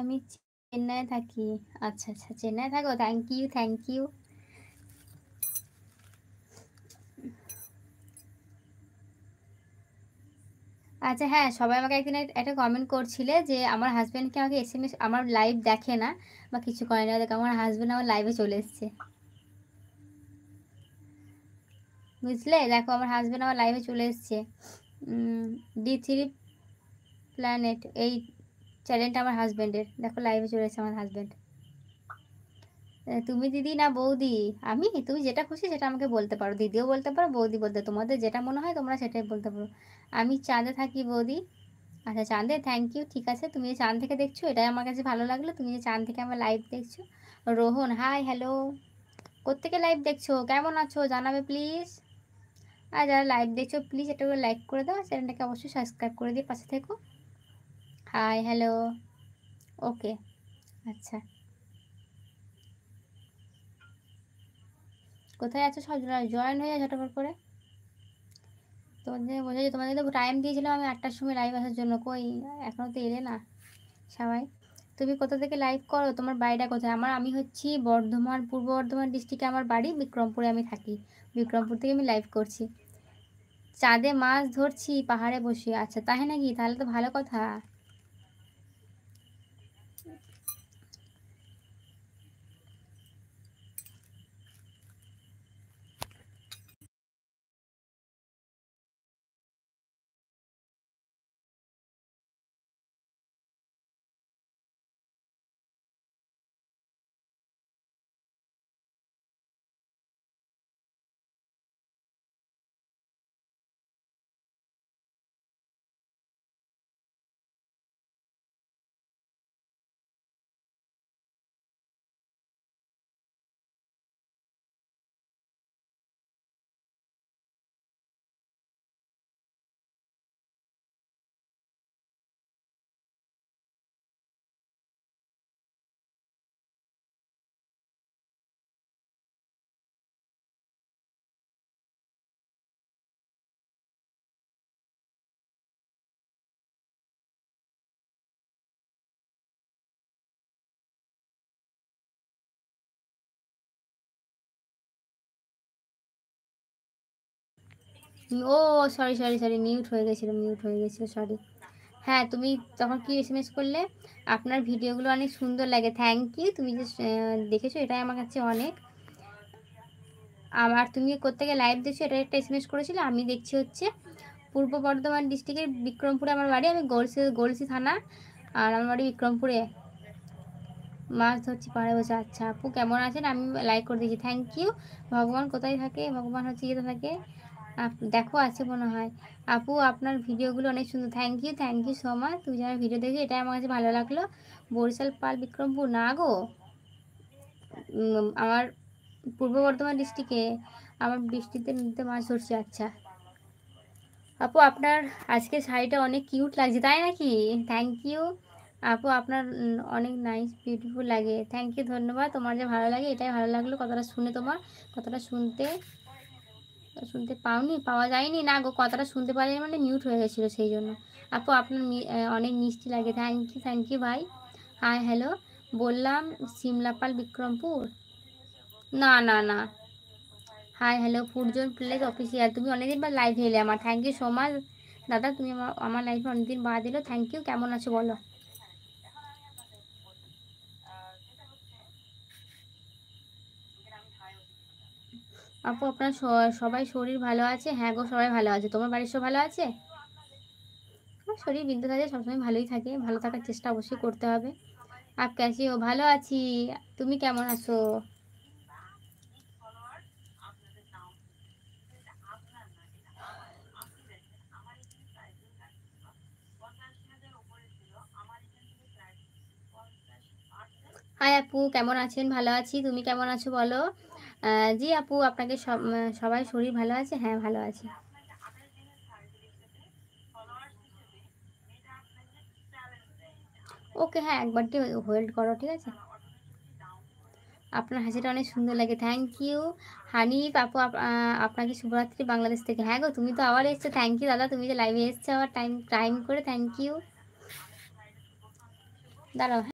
আমি চেন্নাইয়ে থাকি। আচ্ছা, আচ্ছা চেন্নাইয়ে থাকো? Thank you, thank you. আচ্ছা হ্যাঁ, সবাই আমাকে একদিন একটা কমেন্ট করছিলে যে আমার হাসব্যান্ড কি আমাকে এসএমএস আমার লাইভ দেখে না বা কিছু করে না। দেখো আমার হাসব্যান্ড আমার লাইভে চলে এসছে। বুঝলে? দেখো আমার হাসব্যান্ড আমার লাইভে চলে এসছে। D3 প্ল্যানেট এই চ্যানেলটা আমার হাসব্যান্ডের। দেখো লাইভে চলে এসেছে আমার হাসব্যান্ড। তুমি দিদি না বৌদি? আমি? তুমি যেটা খুশি সেটা আমাকে বলতে পারো। দিদিও বলতে পারো, বৌদি বলতে, তোমাদের যেটা মনে হয় তোমরা সেটাই বলতে পারো। আমি চাঁদে থাকি বৌদি। আচ্ছা চাঁদে, থ্যাংক ইউ। ঠিক আছে, তুমি যে চাঁদ থেকে দেখছো এটাই আমার কাছে ভালো লাগলো। তুমি যে চাঁদ থেকে আমার লাইভ দেখছো। Rohan hi, hello. কোত্থেকে লাইভ দেখছো, কেমন আছো জানাবে প্লিজ। আর যারা লাইভ দেখছো প্লিজ এটা করে লাইক করে দাও, চ্যানেলটাকে অবশ্যই সাবস্ক্রাইব করে দিয়ে পাশে থেকো। High, hello. ওকে, আচ্ছা। কোথায় আছো সব জয়েন হয়ে যায় ঝটপট করে। তোমাদের বোঝা যায়, তোমাদের তো টাইম দিয়েছিলাম আমি 8টার সময় লাইভ আসার জন্য, কই এখনও তো এলে না সবাই। তুমি কোথা থেকে লাইভ করো, তোমার বাড়িটা কোথায়? আমি হচ্ছি বর্ধমান, পূর্ব বর্ধমান ডিস্ট্রিক্টে আমার বাড়ি, বিক্রমপুরে আমি থাকি। বিক্রমপুর থেকে আমি লাইভ করছি। চাঁদে মাছ ধরছি পাহাড়ে বসে। আচ্ছা তাই নাকি, তাহলে তো ভালো কথা। ও সরি সরি সরি, মিউট হয়ে গেছিলো, মিউট হয়ে গেছিলো, সরি। হ্যাঁ তুমি তখন কি এসএমএস করলে? আপনার ভিডিওগুলো অনেক সুন্দর লাগে, থ্যাংক ইউ। তুমি যে দেখেছো এটাই আমার কাছে অনেক। আমার তুমি কোত্থেকে লাইভ দেখছো এটা একটা এসএমএস করেছিল। আমি দেখছি হচ্ছে পূর্ব বর্ধমান ডিস্ট্রিক্টের বিক্রমপুরে আমার বাড়ি। আমি গলসি থানা, আর আমার বাড়ি বিক্রমপুরে। মাছ ধরছি পাড়ে বসে। আচ্ছা আপু কেমন আছেন? আমি লাইক করে দিয়েছি, থ্যাংক ইউ। ভগবান কোথায় থাকে? ভগবান হচ্ছে ইয়েতে থাকে। দেখো আছে মনে হয়। আপু আপনার ভিডিওগুলো অনেক সুন্দর, থ্যাংক ইউ সো মাচ। তুমি যারা ভিডিও দেখি এটাই আমার কাছে ভালো লাগলো। বরিশাল পাল বিক্রমপুর না গো, আমার পূর্ব বর্ধমান ডিস্ট্রিক্টে, আমার বৃষ্টিতে নদীতে মাছ ধরছি। আচ্ছা আপু আপনার আজকে শাড়িটা অনেক কিউট লাগছে, তাই নাকি? থ্যাংক ইউ আপু, আপনার অনেক নাইস বিউটিফুল লাগে। থ্যাংক ইউ, ধন্যবাদ। তোমার যে ভালো লাগে এটাই ভালো লাগলো, কথাটা শুনে। তোমার কথাটা শুনতে শুনতে পাওনি, পাওয়া যায়নি না গো, কথাটা শুনতে পারিনি মানে মিউট হয়ে গেছিলো সেই জন্য। আপু আপনার অনেক মিষ্টি লাগে, থ্যাংক ইউ ভাই। হাই হ্যালো, বললাম সিমলাপাল বিক্রমপুর। না না না। Hi hello, food zone place official. তুমি অনেকদিন বাদ লাইভ এলে আমার, থ্যাংক ইউ সো মাচ দাদা। তুমি আমার লাইফে অনেকদিন বাদ দিলো, থ্যাংক ইউ। কেমন আছো বলো? আপু আপনার সবাই শরীর ভালো আছে? হ্যাঁ গো সবাই ভালো আছে। তোমার বাড়ির সব ভালো আছে? আমার শরীর বিন্দু থাকে সবসময় ভালোই থাকে, ভালো থাকার চেষ্টা অবশ্যই করতে হবে। আপ ক্যাসি ও? ভালো আছি। তুমি কেমন আছো? হাই আপু কেমন আছেন? ভালো আছি। তুমি কেমন আছো বলো? জি আপু আপনাকে সবাই শরীর ভালো আছে? হ্যাঁ ভালো আছে। ওকে হ্যাঁ, একবারটি হোল্ড করো, ঠিক আছে। আপনার হাসিটা অনেক সুন্দর লাগে, থ্যাংক ইউ। হানিফ আপু আপনাকে শুভরাত্রি বাংলাদেশ থেকে। হ্যাঁ গো তুমি তো আবার এসছো, থ্যাংক ইউ দাদা। তুমি যে লাইভে এসছো আবার টাইম টাইম করে, থ্যাংক ইউ। দাঁড়াও।